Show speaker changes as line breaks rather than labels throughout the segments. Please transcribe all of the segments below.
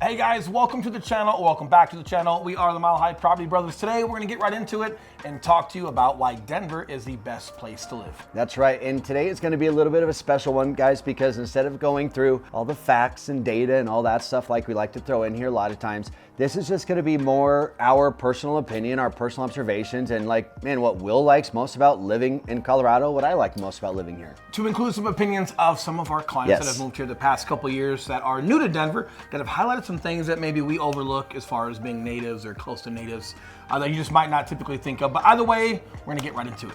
Hey guys, welcome to the channel, or welcome back to the channel. We are the Mile High Property Brothers. Today, we're gonna get right into it and talk to you about why Denver is the best place to live.
That's right, and today is gonna be a little bit of a special one, guys, because instead of going through all the facts and data and all that stuff like we like to throw in here a lot of times, this is just gonna be more our personal opinion, our personal observations, and like, man, what Will likes most about living in Colorado, what I like most about living here.
To include some opinions of some of our clients that have moved here the past couple of years that are new to Denver, that have highlighted some things that maybe we overlook as far as being natives or close to natives that you just might not typically think of. But either way, we're gonna get right into it.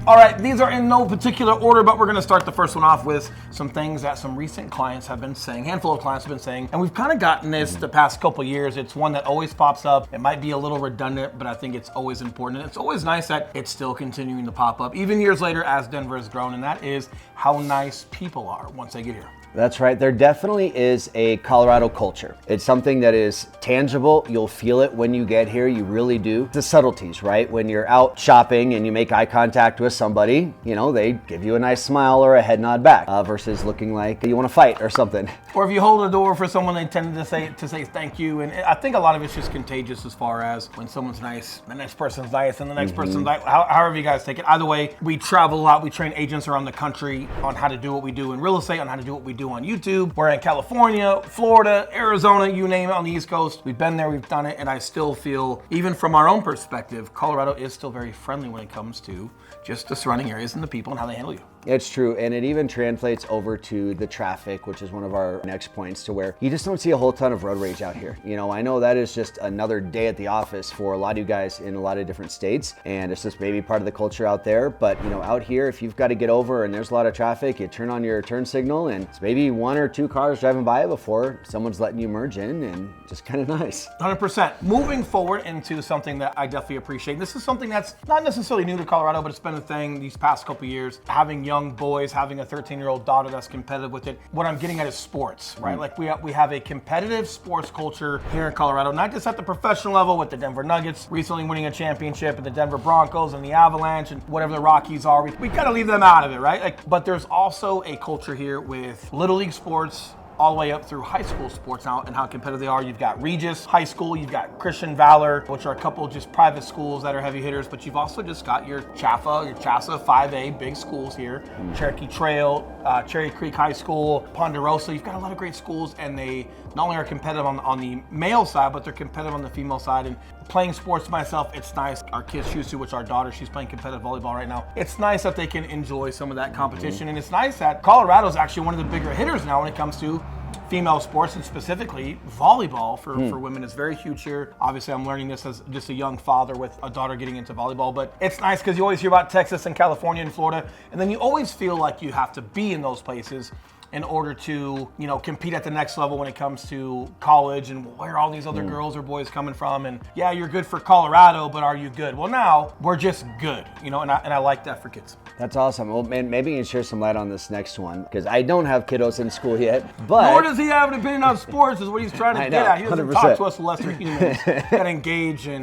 All right, these are in no particular order, but we're gonna start the first one off with some things that some recent clients have been saying, handful of clients have been saying, and we've kind of gotten this the past couple of years. It's one that always pops up. It might be a little redundant, but I think it's always important. And it's always nice that it's still continuing to pop up, even years later as Denver has grown, and that is how nice people are once they get here.
That's right. There definitely is a Colorado culture. It's something that is tangible. You'll feel it when you get here. You really do. The subtleties, right? When you're out shopping and you make eye contact with somebody, you know, they give you a nice smile or a head nod back versus looking like you want to fight or something.
Or if you hold the door for someone, they tend to say thank you. And I think a lot of it's just contagious as far as when someone's nice, the next person's nice, and the next person's nice. However you guys take it. Either way, we travel a lot. We train agents around the country on how to do what we do in real estate, on how to do what we do on YouTube. We're in California, Florida, Arizona, you name it, on the East Coast. We've been there, we've done it, and I still feel, even from our own perspective, Colorado is still very friendly when it comes to just the surrounding areas and the people and how they handle you.
It's true, and it even translates over to the traffic, which is one of our next points, to where you just don't see a whole ton of road rage out here. You know, I know that is just another day at the office for a lot of you guys in a lot of different states, and it's just maybe part of the culture out there, but you know, out here, if you've got to get over and there's a lot of traffic, you turn on your turn signal, and it's maybe one or two cars driving by before someone's letting you merge in, and just kind of nice.
100%. Moving forward into something that I definitely appreciate. This is something that's not necessarily new to Colorado, but it's been a thing these past couple of years. Having young boys, having a 13-year-old daughter that's competitive with it. What I'm getting at is sports, right? Like we have a competitive sports culture here in Colorado, not just at the professional level with the Denver Nuggets recently winning a championship, and the Denver Broncos and the Avalanche and whatever the Rockies are. We gotta leave them out of it, right? Like, but there's also a culture here with Little League sports, all the way up through high school sports now and how competitive they are. You've got Regis High School, you've got Christian Valor, which are a couple just private schools that are heavy hitters, but you've also just got your CHAFA 5A big schools here, Cherokee Trail, Cherry Creek High School, Ponderosa. You've got a lot of great schools, and they not only are competitive on the male side, but they're competitive on the female side. And playing sports myself, it's nice. Our kid Shusu, which our daughter, she's playing competitive volleyball right now. It's nice that they can enjoy some of that competition, and it's nice that Colorado is actually one of the bigger hitters now when it comes to female sports, and specifically volleyball for women is very huge here. Obviously, I'm learning this as just a young father with a daughter getting into volleyball, but it's nice because you always hear about Texas and California and Florida, and then you always feel like you have to be in those places in order to, you know, compete at the next level when it comes to college and where are all these other girls or boys coming from. And yeah, you're good for Colorado, but are you good? Well, now we're just good, you know, and I like that for kids.
That's awesome. Well, man, maybe you can share some light on this next one, because I don't have kiddos in school yet, but...
Nor does he have an opinion on sports, is what he's trying to get at. He doesn't
100%.
talk to us lesser humans that engage in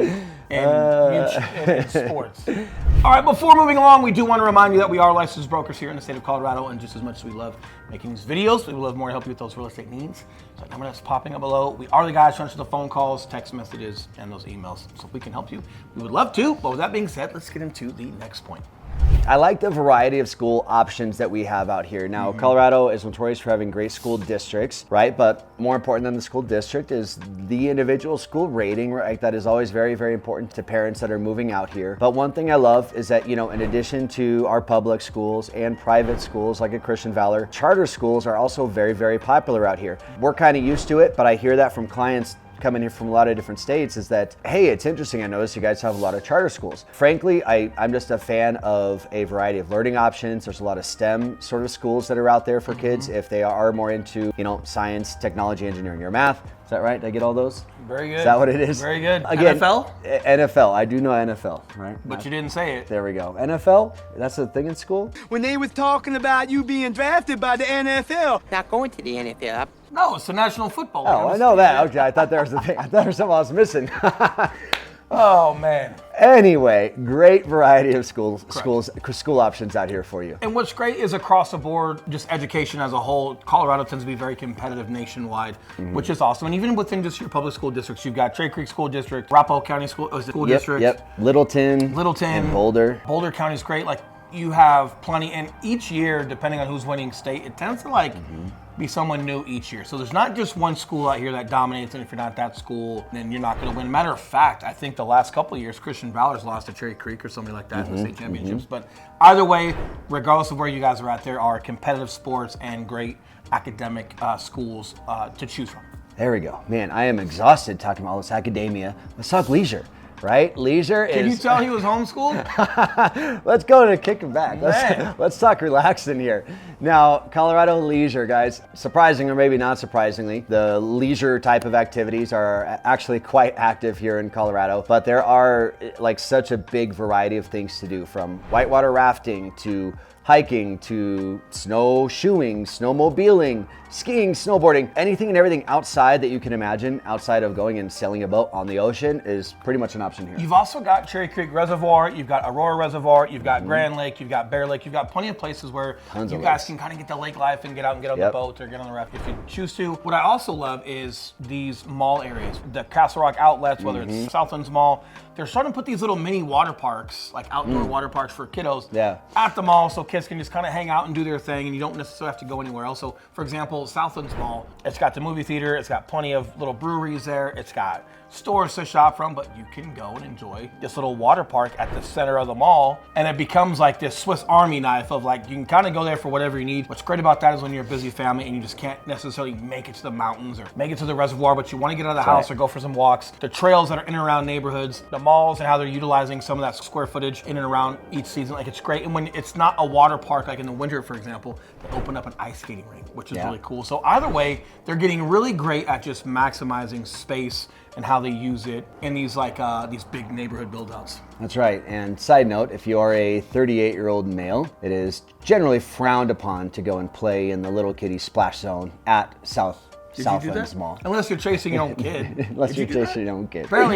sports. All right, before moving along, we do want to remind you that we are licensed brokers here in the state of Colorado, and just as much as we love making these videos, we would love more to help you with those real estate needs. So that number that's popping up below. We are the guys trying to answer the phone calls, text messages, and those emails. So if we can help you, we would love to. But with that being said, let's get into the next point.
I like the variety of school options that we have out here. Now, Colorado is notorious for having great school districts, right? But more important than the school district is the individual school rating, right? That is always very, very important to parents that are moving out here. But one thing I love is that, you know, in addition to our public schools and private schools like at Christian Valor, charter schools are also very, very popular out here. We're kind of used to it, but I hear that from clients coming here from a lot of different states is that, hey, it's interesting, I noticed you guys have a lot of charter schools. Frankly, I'm just a fan of a variety of learning options. There's a lot of STEM sort of schools that are out there for kids if they are more into, you know, science, technology, engineering, or math. Is that right? Did I get all those?
Very good.
Is that what it is?
Very good.
Again,
NFL?
NFL. I do know NFL, right?
But you didn't say it.
There we go. NFL? That's a thing in school?
When they was talking about you being drafted by the NFL.
Not going to the NFL.
No, it's the National Football League.
Oh, I know that. Okay, I thought there was a thing. I thought there was something I was missing.
Oh, man.
Anyway, great variety of school options out here for you.
And what's great is across the board, just education as a whole, Colorado tends to be very competitive nationwide, which is awesome. And even within just your public school districts, you've got Cherry Creek School District, Arapahoe County School District.
Yep. Littleton,
and
Boulder.
Boulder County is great. Like, you have plenty, and each year, depending on who's winning state, it tends to be someone new each year. So there's not just one school out here that dominates, and if you're not that school, then you're not going to win. Matter of fact, I think the last couple of years, Christian Valor's lost to Cherry Creek or something like that in the state championships. But either way, regardless of where you guys are at, there are competitive sports and great academic schools to choose from.
There we go. Man, I am exhausted talking about all this academia. Let's talk leisure. Right? Leisure is...
Can you tell he was homeschooled?
Let's go to kick him back. Let's talk relaxing here. Now, Colorado leisure, guys, surprising or maybe not surprisingly, the leisure type of activities are actually quite active here in Colorado, but there are like such a big variety of things to do, from whitewater rafting to hiking to snowshoeing, snowmobiling, skiing, snowboarding, anything and everything outside that you can imagine outside of going and sailing a boat on the ocean is pretty much an option here.
You've also got Cherry Creek Reservoir, you've got Aurora Reservoir, you've got Grand Lake, you've got Bear Lake, you've got plenty of places where you guys can kind of get the lake life and get out and get on the boat or get on the raft if you choose to. What I also love is these mall areas, the Castle Rock outlets, whether it's Southlands Mall. They're starting to put these little mini water parks, like outdoor water parks for kiddos at the mall, so kids can just kind of hang out and do their thing, and you don't necessarily have to go anywhere else. So, for example, Southlands Mall, it's got the movie theater, it's got plenty of little breweries there, it's got stores to shop from, but you can go and enjoy this little water park at the center of the mall, and it becomes like this Swiss Army knife of like, you can kind of go there for whatever you need. What's great about that is when you're a busy family and you just can't necessarily make it to the mountains or make it to the reservoir, but you want to get out of the house or go for some walks. The trails that are in and around neighborhoods, the malls and how they're utilizing some of that square footage in and around each season, like it's great. And when it's not a water park, like in the winter, for example, they open up an ice skating rink, which is really cool. So either way, they're getting really great at just maximizing space and how they use it in these these big neighborhood build-outs.
That's right. And side note, if you are a 38-year-old male, it is generally frowned upon to go and play in the little kiddie splash zone at Southlands Mall.
Unless you're chasing your own kid.
Unless you're chasing your own kid.
Apparently,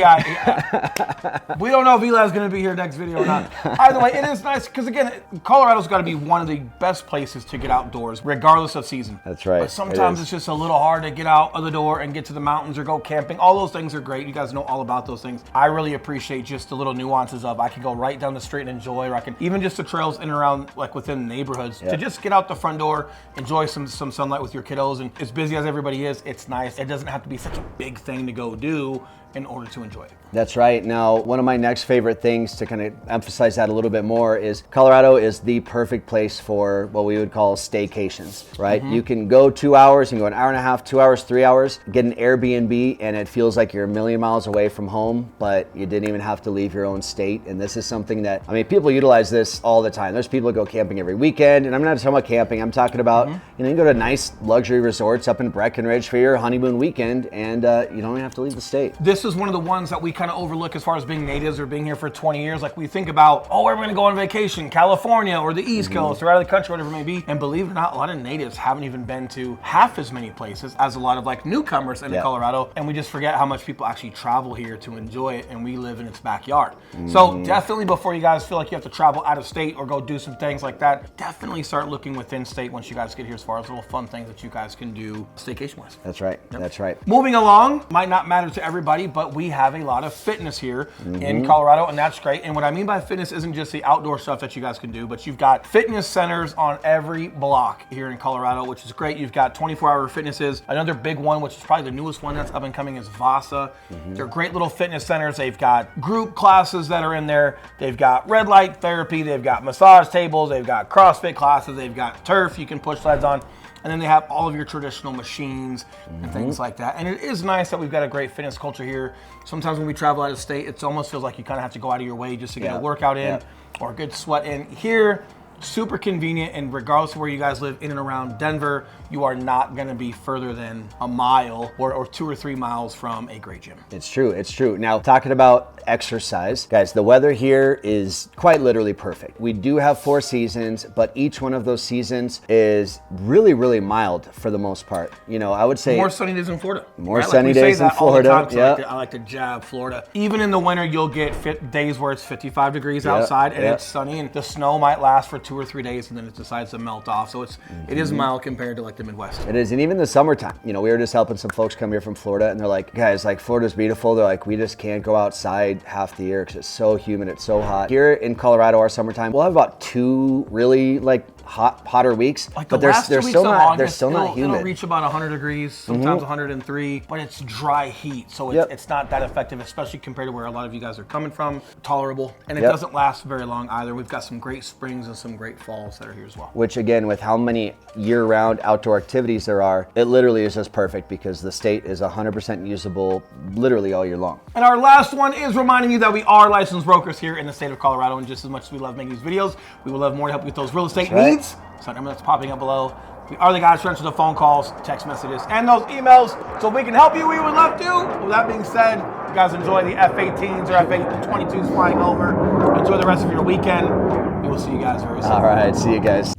we don't know if Eli's going to be here next video or not. Either way, it is nice because, again, Colorado's got to be one of the best places to get outdoors, regardless of season.
That's right.
But sometimes it's just a little hard to get out of the door and get to the mountains or go camping. All those things are great. You guys know all about those things. I really appreciate just the little nuances of I can go right down the street and enjoy, or I can even just the trails in and around, like within neighborhoods, to just get out the front door, enjoy some sunlight with your kiddos. And as busy as everybody is, it's nice. It doesn't have to be such a big thing to go do in order to enjoy it.
That's right. Now, one of my next favorite things to kind of emphasize that a little bit more is Colorado is the perfect place for what we would call staycations, right? You can go 2 hours, you can go an hour and a half, 2 hours, 3 hours, get an Airbnb, and it feels like you're a million miles away from home, but you didn't even have to leave your own state. And this is something that, I mean, people utilize this all the time. There's people that go camping every weekend, and I'm not talking about camping. I'm talking about, you know, you go to nice luxury resorts up in Breckenridge for your honeymoon weekend, and you don't even have to leave the state.
This is one of the ones that we kind of overlook as far as being natives or being here for 20 years. Like, we think about, oh, where are we going to go on vacation? California or the East Coast or out of the country, whatever it may be. And believe it or not, a lot of natives haven't even been to half as many places as a lot of like newcomers into Colorado. And we just forget how much people actually travel here to enjoy it, and we live in its backyard. So definitely, before you guys feel like you have to travel out of state or go do some things like that, definitely start looking within state once you guys get here, as far as little fun things that you guys can do staycation-wise.
That's right. That's right.
Moving along, might not matter to everybody, but we have a lot of fitness here in Colorado, and that's great. And what I mean by fitness isn't just the outdoor stuff that you guys can do, but you've got fitness centers on every block here in Colorado, which is great. You've got 24-hour fitnesses. Another big one, which is probably the newest one that's up and coming, is Vasa. They're great little fitness centers. They've got group classes that are in there. They've got red light therapy. They've got massage tables. They've got CrossFit classes. They've got turf you can push sleds on. And then they have all of your traditional machines and things like that. And it is nice that we've got a great fitness culture here. Sometimes when we travel out of state, it almost feels like you kind of have to go out of your way just to get a workout in or a good sweat in. Here, super convenient, and regardless of where you guys live in and around Denver, you are not going to be further than a mile or 2 or 3 miles from a great gym.
It's true, it's true. Now, talking about exercise, guys, the weather here is quite literally perfect. We do have 4 seasons, but each one of those seasons is really, really mild for the most part. You know, I would say
more sunny days in Florida.
More sunny days in Florida.
I like to jab Florida. Even in the winter, you'll get days where it's 55 degrees outside and it's sunny, and the snow might last for 2 or 3 days, and then it decides to melt off. So it is mild compared to like the Midwest.
It is, and even the summertime. You know, we were just helping some folks come here from Florida, and they're like, guys, like Florida's beautiful. They're like, we just can't go outside half the year because it's so humid, it's so hot. Here in Colorado, our summertime, we'll have about 2 really like hotter weeks,
like
but
they're still not humid. It'll reach about 100 degrees, sometimes 103, but it's dry heat, so it's not that effective, especially compared to where a lot of you guys are coming from. Tolerable, and it doesn't last very long either. We've got some great springs and some great falls that are here as well.
Which again, with how many year-round outdoor activities there are, it literally is just perfect because the state is 100% usable literally all year long.
And our last one is reminding you that we are licensed brokers here in the state of Colorado, and just as much as we love making these videos, we would love more to help you with those real estate needs. So number that's popping up below. We are the guys who answer the phone calls, text messages, and those emails. So if we can help you, we would love to. With that being said, you guys enjoy the F-18s or F-22s flying over. Enjoy the rest of your weekend. We will see you guys very soon.
All right, see you guys.